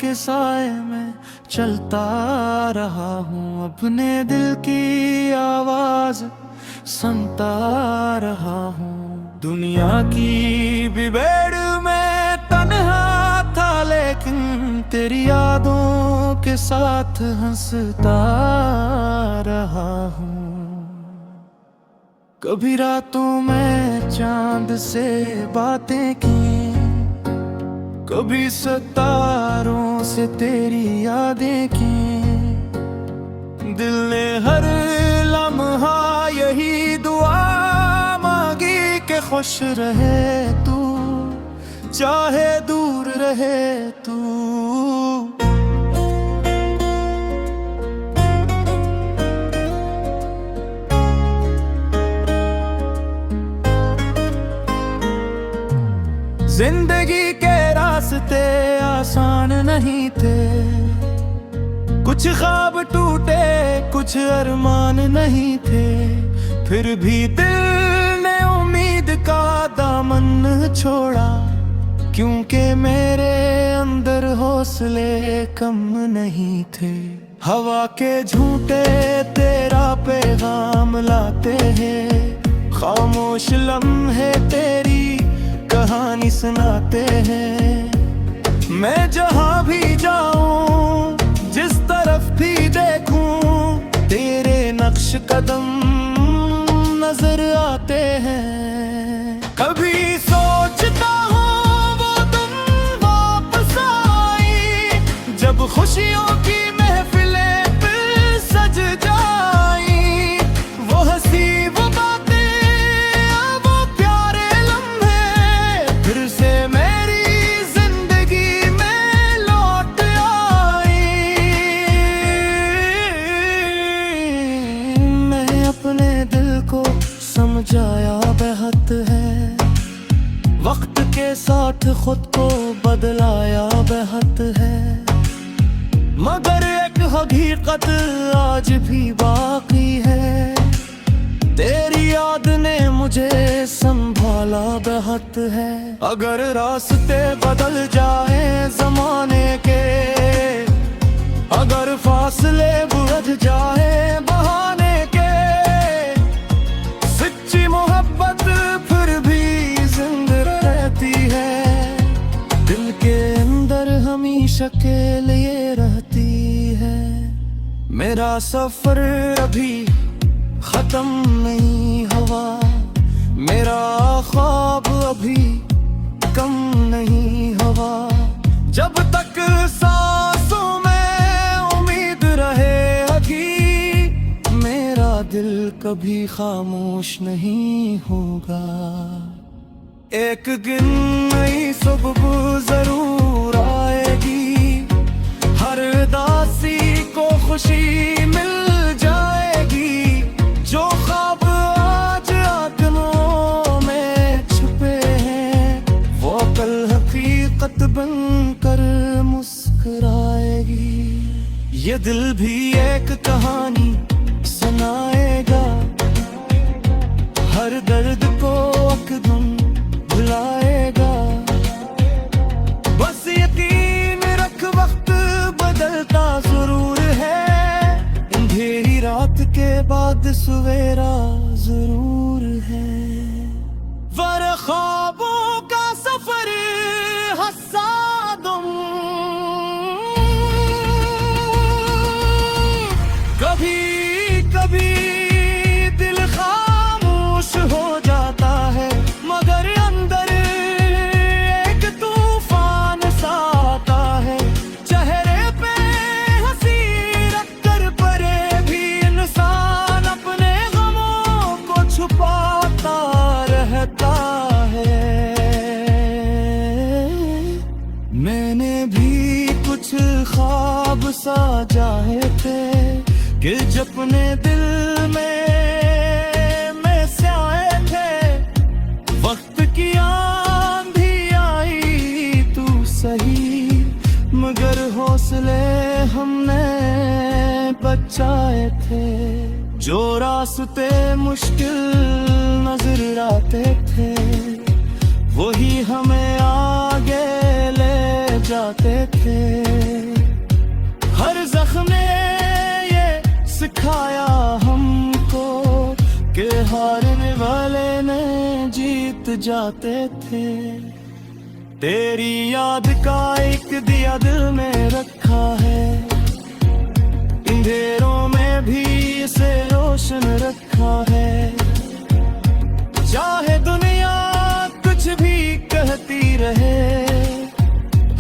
के साए में चलता रहा हूँ, अपने दिल की आवाज सुनता रहा हूँ। दुनिया की बिबेड़ में तन्हा था, लेकिन तेरी यादों के साथ हंसता रहा हूँ। कभी रातों में चांद से बातें की, कभी सितारों से तेरी यादें की। दिल ने हर लम्हा यही दुआ मांगी कि खुश रहे तू, चाहे दूर रहे तू। जिंदगी के रास्ते आसान नहीं थे, कुछ ख्वाब टूटे कुछ अरमान नहीं थे। फिर भी दिल ने उम्मीद का दामन छोड़ा, क्योंकि मेरे अंदर हौसले कम नहीं थे। हवा के झूठे तेरा पैगाम लाते हैं, खामोश लम्हे तेरी कहानी सुनाते हैं। मैं जहां भी जाऊं, जिस तरफ भी देखूं, तेरे नक्श कदम नजर आते हैं। कभी सोचता हूँ वो दिन वापस आई, जब खुशियों की महफिलें फिर सज जाई। वो हंसी वो बातें वो प्यारे लम्हे फिर से मेरी जिंदगी में लौट आई। मैं अपने दिल को समझाया बेहद है, वक्त के साथ खुद को बदलाया बेहद है। मगर एक हकीकत आज भी बाकी है, तेरी याद ने मुझे संभाला बेहद है। अगर रास्ते बदल जाए जमाने के, अगर फासले बढ़ जाए बहाने के, सच्ची मोहब्बत फिर भी जिंदा रहती है। दिल के अंदर हमेशा के लिए रहती है। मेरा सफर अभी खत्म नहीं हुआ, मेरा ख्वाब अभी कम नहीं हुआ। जब तक सांसों में उम्मीद रहेगी, मेरा दिल कभी खामोश नहीं होगा। एक दिन नई सुबह जरूर आएगी, हर दासी को खुशी मिल जाएगी। जो ख्वाब आज आंखों में छुपे हैं, वो कल हकीकत बनकर मुस्कुराएगी। ये दिल भी एक कहानी सुनाएगा, हर दर्द को एकदम भुलाएगा। बस यकीन रख वक्त बदलता जरूर है, अंधेरी रात के बाद सवेरा जरूर है। वर ख्वाबों का सफर हसादुम, कभी कभी दिल खामोश हो जाता है, मगर अंदर एक तूफान सा आता है। चेहरे पे हंसी रखकर परे भी इंसान अपने गमों को छुपाता रहता है। मैंने भी कुछ ख्वाब सजाए थे कि अपने दिल में से आए थे। वक्त की आंधी आई तू सही, मगर हौसले हमने बचाए थे। जो रास्ते मुश्किल नजर आते थे, वही हमें आगे ले जाते थे। हर जख्म ने ये सिखाया हमको कि हारने वाले ने जीत जाते थे। तेरी याद का एक दिया दिल में रखा है, अंधेरों में भी इसे रोशन रखा है। चाहे दुनिया कुछ भी कहती रहे,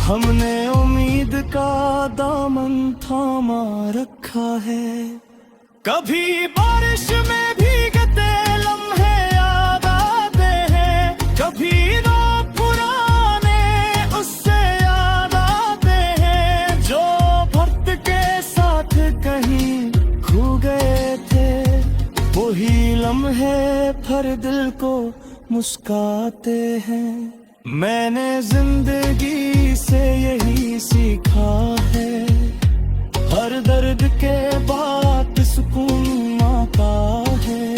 हमने उम्मीद का दामन थामा रखा है। कभी बारिश में भीगते लम्हे याद आते हैं, कभी रात पुराने उससे याद आते हैं। जो भक्त के साथ कहीं खो गए थे, वही लम्हे हर दिल को मुस्काते हैं। मैंने जिंदगी से यही सीखा है, हर दर्द के बाद सुकून आता है।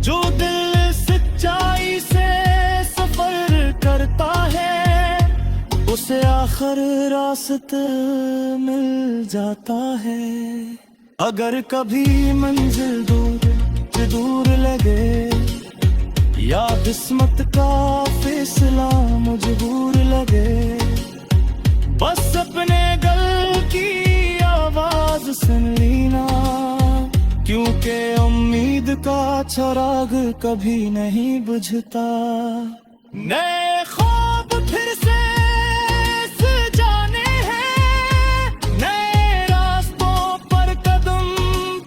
जो दिल सच्चाई से सफर करता है, उसे आखिर रास्ता मिल जाता है। अगर कभी मंजिल दूर लगे, या किस्मत का फैसला मजबूर लगे, बस अपने गल की आवाज सुन लेना, क्योंकि उम्मीद का चिराग कभी नहीं बुझता। नए ख्वाब फिर से सजाने हैं, नए रास्तों पर कदम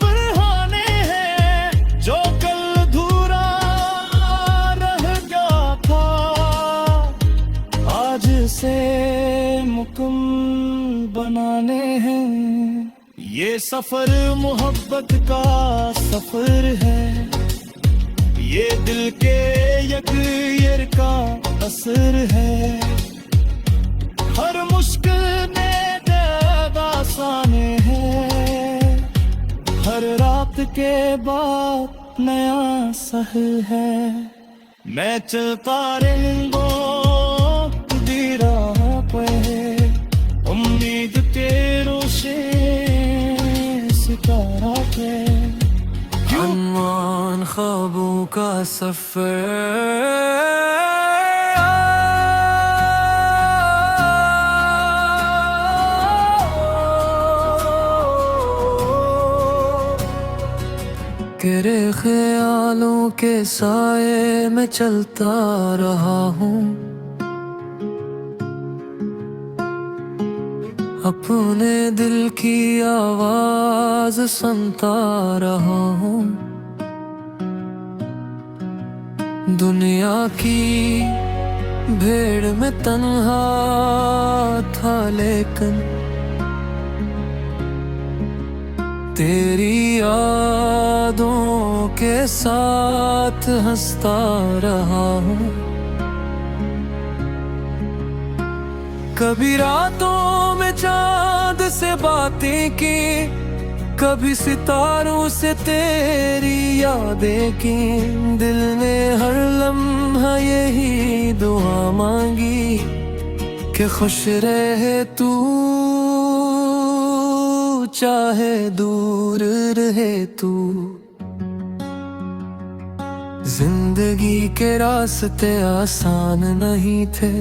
बढ़ाने हैं। जो कल अधूरा रह गया था, आज से मुकम्मल बनाने हैं। ये सफर मोहब्बत का सफर है, ये दिल के यक का असर है। हर मुश्किल में दर्द आसान है, हर रात के बाद नया सहर है। मैं चलता रहूंगा दी राह पे, उम्मीद के रोशनी सितारा पे। अनमान ख्वाबों का सफर, तेरे ख्यालों के साए में चलता रहा हूँ, अपने दिल की आवाज सुनता रहा हूँ। दुनिया की भीड़ में तन्हा था, लेकिन तेरी यादों के साथ हंसता रहा हूँ। कभी रातों में चांद से बातें की, कभी सितारों से तेरी यादें की। दिल ने हर लम्हा यही दुआ मांगी कि खुश रहे तू, चाहे दूर रहे तू। जिंदगी के रास्ते आसान नहीं थे,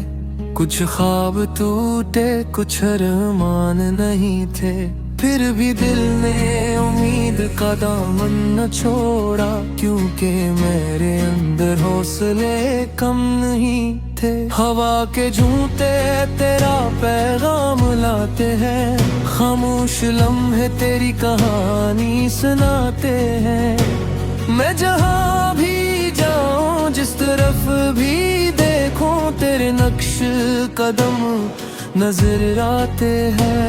कुछ ख्वाब टूटे कुछ अरमान नहीं थे। फिर भी दिल ने उम्मीद का दामन न छोड़ा, क्योंकि मेरे अंदर हौसले कम नहीं थे। हवा के झूठे तेरा पैगाम लाते हैं, खामोश लम्हे तेरी कहानी सुनाते हैं। मैं जहाँ भी जाऊँ, जिस तरफ भी देखूं, तेरे नक्श कदम नजर आते हैं।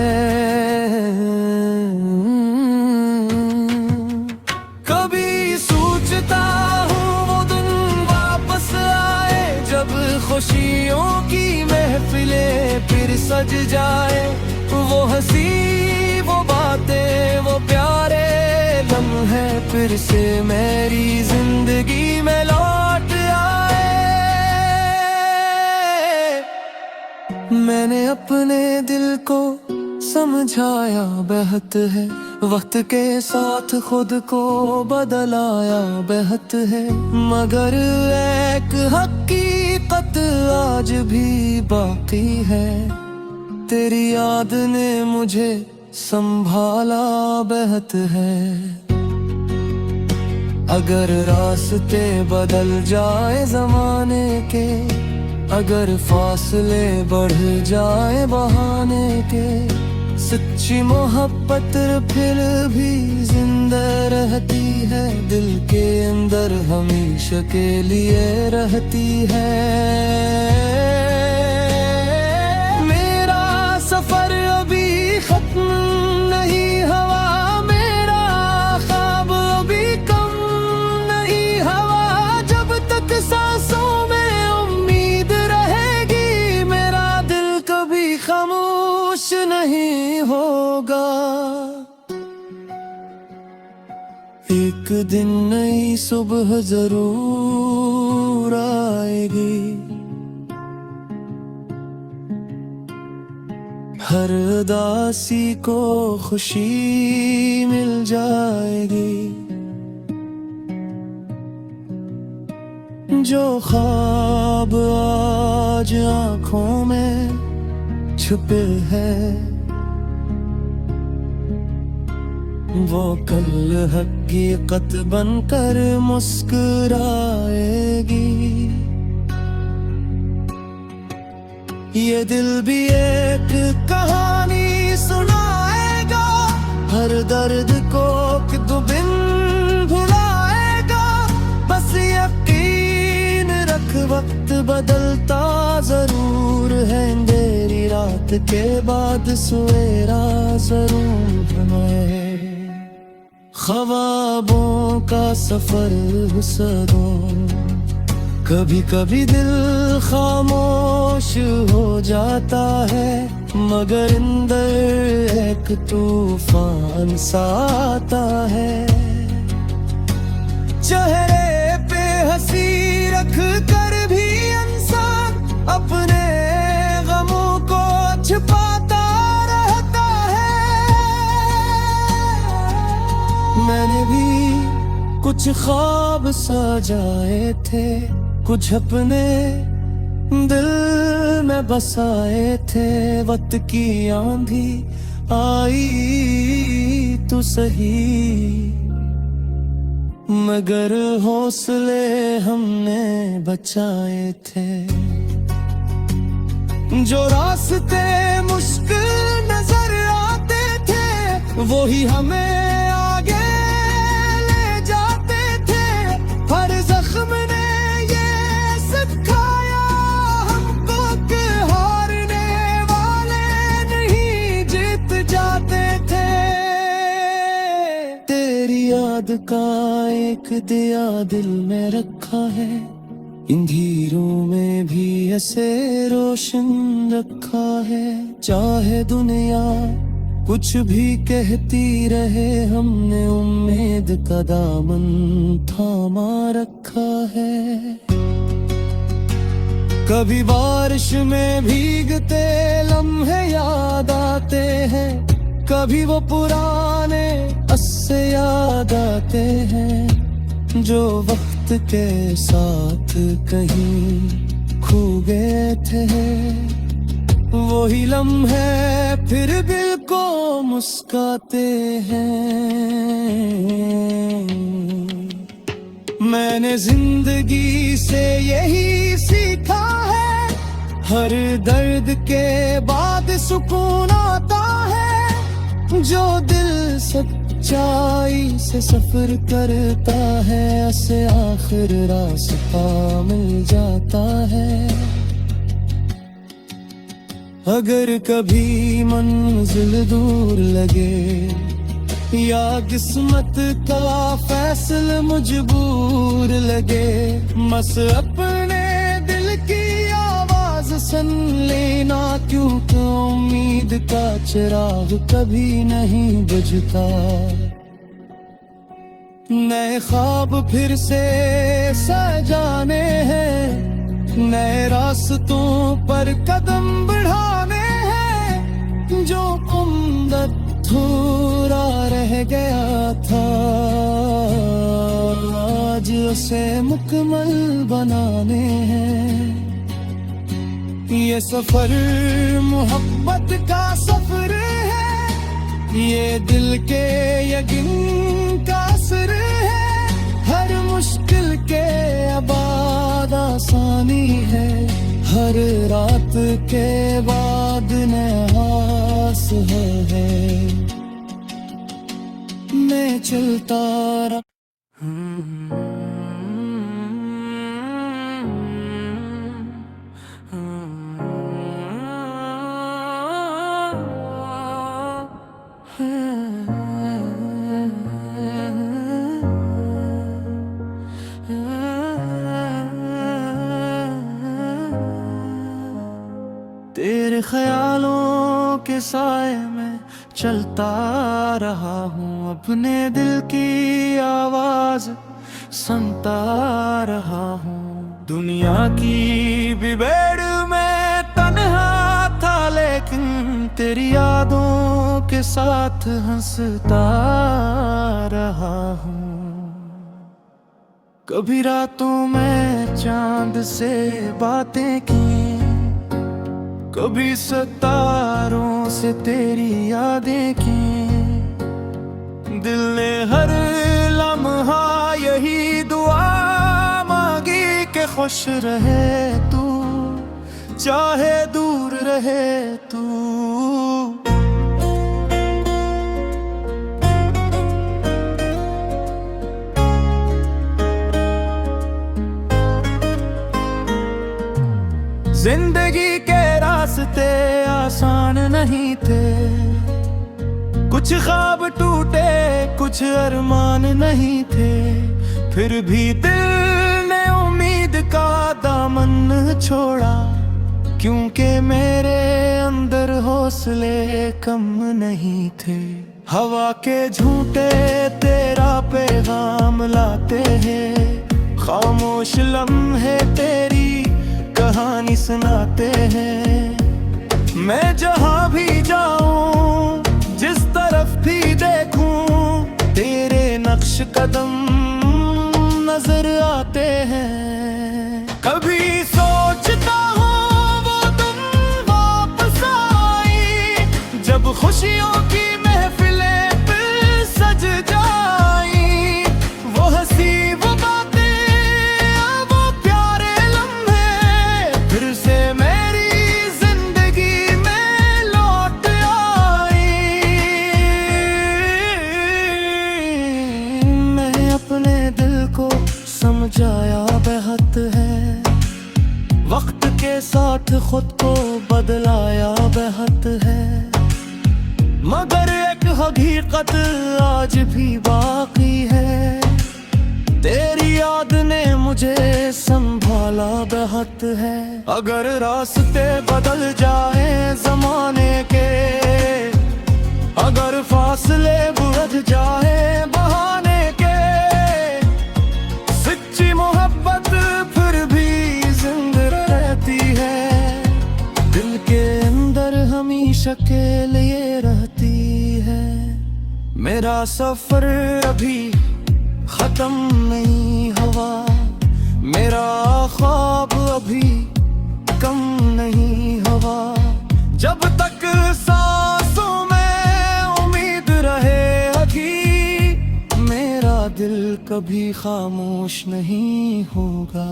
कभी सोचता हूँ वो दिन वापस आए, जब खुशियों की महफिलें फिर सज जाए। वो हंसी, वो बातें, वो प्यारे लम्हे फिर से मेरी जिंदगी में लौट आए। मैंने अपने दिल को समझाया बेहत है, वक्त के साथ खुद को बदलाया बेहत है, मगर एक हकीकत आज भी बाकी है, तेरी याद ने मुझे संभाला बेहत है। अगर रास्ते बदल जाए जमाने के, अगर फासले बढ़ जाए बहाने के, सच्ची मोहब्बत फिर भी जिंदा रहती है, दिल के अंदर हमेशा के लिए रहती है। मेरा सफर अभी खत्म नहीं हुआ, मेरा ख्वाब अभी कम नहीं हुआ, जब तक सांसों में उम्मीद रहेगी, मेरा दिल कभी खामोश नहीं होगा। एक दिन नई सुबह जरूर आएगी, हर उदासी को खुशी मिल जाएगी, जो ख्वाब आज आँखों में छुपे हैं, वो कल हकीकत बनकर मुस्कुराएगी। ये दिल भी एक कहानी सुनाएगा, हर दर्द को एक दो दिन भुलाएगा, बस यकीन रख वक्त बदलता जरूर है, अंधेरी रात के बाद सवेरा जरूर है। ख्वाबों का सफर सदों, कभी कभी दिल खामोश हो जाता है, मगर अंदर एक तूफान सा आता है। चेहरे पे हंसी रख कर भी इंसान अपने गमों को छिपाता रहता है। मैंने भी कुछ ख्वाब सजाए थे, कुछ अपने दिल में बसाए थे, वक्त की आंधी आई तो सही, मगर हौसले हमने बचाए थे। जो रास्ते मुश्किल नजर आते थे, वो ही हमें आगे ले जाते थे, हर जख्म ने याद का एक दिया दिल में रखा है, अंधेरों में भी ऐसे रोशन रखा है। चाहे दुनिया कुछ भी कहती रहे, हमने उम्मीद का दामन थामा रखा है। कभी बारिश में भीगते लम्हे याद आते हैं, कभी वो पुराने अस्से याद आते हैं, जो वक्त के साथ कहीं खो गए थे। वही लम्हे फिर दिल को मुस्काते हैं। मैंने जिंदगी से यही सीखा है, हर दर्द के बाद सुकून आता है, जो दिल सच्चाई से सफर करता है, ऐसे आखिर रास्ता मिल जाता है। अगर कभी मंजिल दूर लगे, या किस्मत का फैसला मजबूर लगे, बस अपने दिल की सुन लेना, क्योंकि उम्मीद का चिराग कभी नहीं बुझता। नए ख्वाब फिर से सजाने हैं, नए रास्तों पर कदम बढ़ाने हैं, जो अधूरा रह गया था आज उसे मुकम्मल बनाने हैं। ये सफर मोहब्बत का सफर है, ये दिल के यकीन का असर है। हर मुश्किल के बाद आसानी है, हर रात के बाद नया सुबह है। मैं चलता रहा तेरे ख्यालों के साए में चलता रहा हूँ, अपने दिल की आवाज सुनता रहा हूँ। दुनिया की बिगड़ में तन्हा था, लेकिन तेरी यादों के साथ हंसता रहा हूँ। कभी रातों में चांद से बातें की, कभी सितारों से तेरी यादें की। दिल ने हर लम्हा यही दुआ मांगी कि खुश रहे तू, चाहे दूर रहे तू। जिंदगी के रास्ते आसान नहीं थे, कुछ ख्वाब टूटे कुछ अरमान नहीं थे। फिर भी दिल ने उम्मीद का दामन छोड़ा, क्योंकि मेरे अंदर हौसले कम नहीं थे। हवा के झूठे तेरा पैगाम लाते हैं, खामोश लम्हे तेरी कहानी सुनाते हैं। मैं जहां भी जाऊं, जिस तरफ भी देखूं, तेरे नक्श कदम नजर आते हैं। कभी सोचता हूँ वो तुम वापस आई, जब खुशियों की महफिलें फिर सज जाई। वो हंसी वो बातें वो प्यारे लम्हे फिर से मेरी जिंदगी में लौट आई। मैं अपने दिल को समझाया बेहद है, वक्त के साथ खुद को बदलाया बेहद है। मगर एक हकीकत आज भी बाकी है, तेरी याद ने मुझे संभाला बेहद है। अगर रास्ते बदल जाए जमाने के, अगर फासले बढ़ जाए बहाने के, सच्ची मोहब्बत फिर भी जिंदा रहती है। दिल के अंदर हमेशा के लिए रहती है। मेरा सफर अभी खत्म नहीं हुआ, मेरा ख्वाब अभी कम नहीं हुआ। जब तक सांसों में उम्मीद रहेगी, मेरा दिल कभी खामोश नहीं होगा।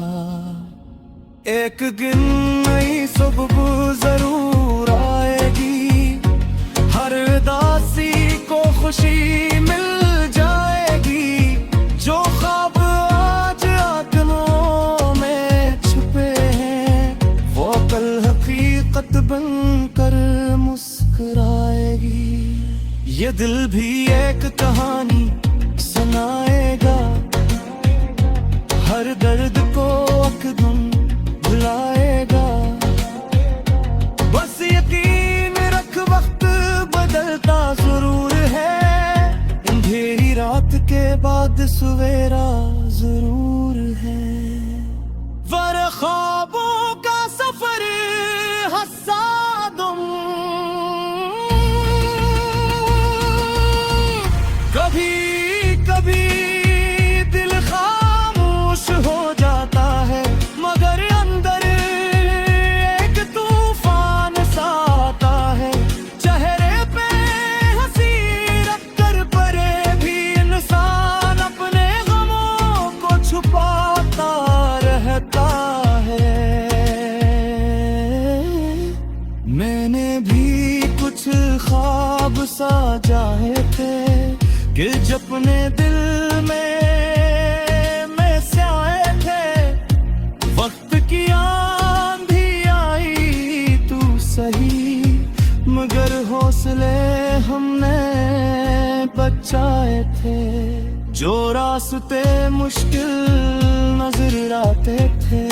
एक दिन नई सुबह जरूर आएगी, हर उदासी को खुशी मिल जाएगी। जो ख्वाब आज आंखों में छुपे हैं, वो कल हकीकत बनकर मुस्कुराएगी। ये दिल भी एक कहानी सुनाएगा, हर दर्द को एकदम भुलाएगा। बस यकीन रख वक्त बदलता जरूर है, अंधेरी रात के बाद सवेरा जरूर है। वर ख्वाबों पाता रहता है। मैंने भी कुछ ख्वाब सजाए थे कि जपने दिल में स्याए थे। वक्त की आंधी आई तू सही, मगर हौसले हमने बचाए थे। जो रास्ते मुश्किल नजर आते थे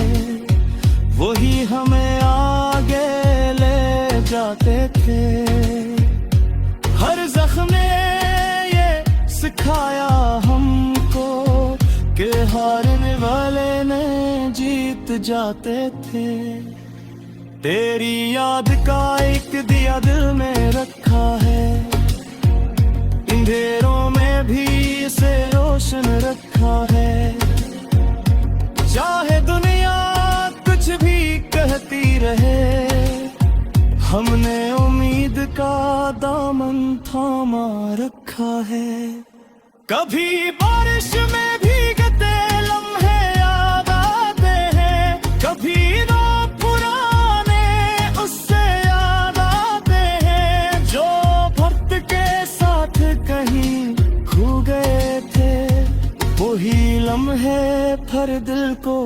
वही हमें आगे ले जाते थे। हर जख्म ने ये सिखाया हमको कि हारने वाले ने जीत जाते थे। तेरी याद का एक दिया दिल में रखा है, अंधेरों में भी इसे रोशन रखा है। चाहे दुनिया कुछ भी कहती रहे, हमने उम्मीद का दामन थामा रखा है। कभी बारिश में भीगते लम्हे याद आते हैं, कभी रात पुराने उससे याद आते हैं। जो भक्त के साथ कहीं खो गए थे, वही लम्हे हर दिल को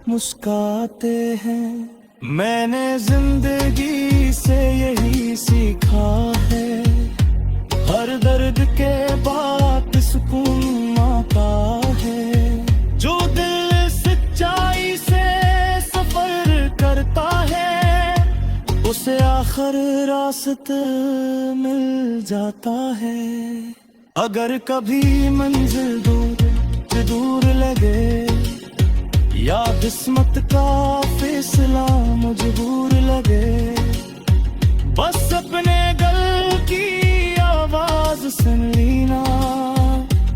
मुस्काते हैं। मैंने जिंदगी से यही सीखा है, हर दर्द के बाद सुकून आता है। जो दिल सच्चाई से सफर करता है, उसे आखिर रास्ता मिल जाता है। अगर कभी मंजिल दूर दूर लगे या किस्मत का फैसला मजबूर लगे, बस अपने गल की आवाज सुन लेना,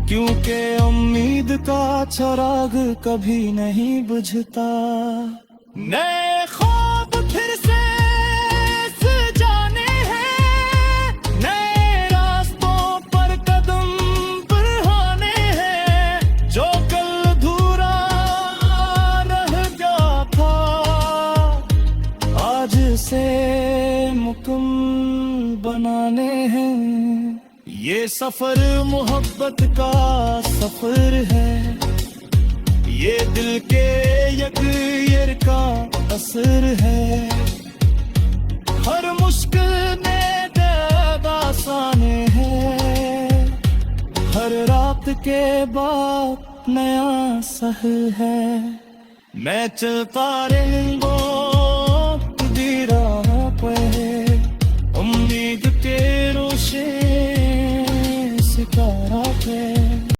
क्योंकि उम्मीद का चिराग कभी नहीं बुझता। नए ख्वाब फिर से सजाने हैं, नए रास्तों पर कदम बढ़ाने हैं। जो कल अधूरा रह गया था, आज से मुकम्मल बनाने हैं। ये सफर मोहब्बत का सफर है, ये दिल के यकयर का असर है। हर मुश्किल में दर्द आसाने है, हर रात के बाद नया सहर है। मैं चलता रहूंगा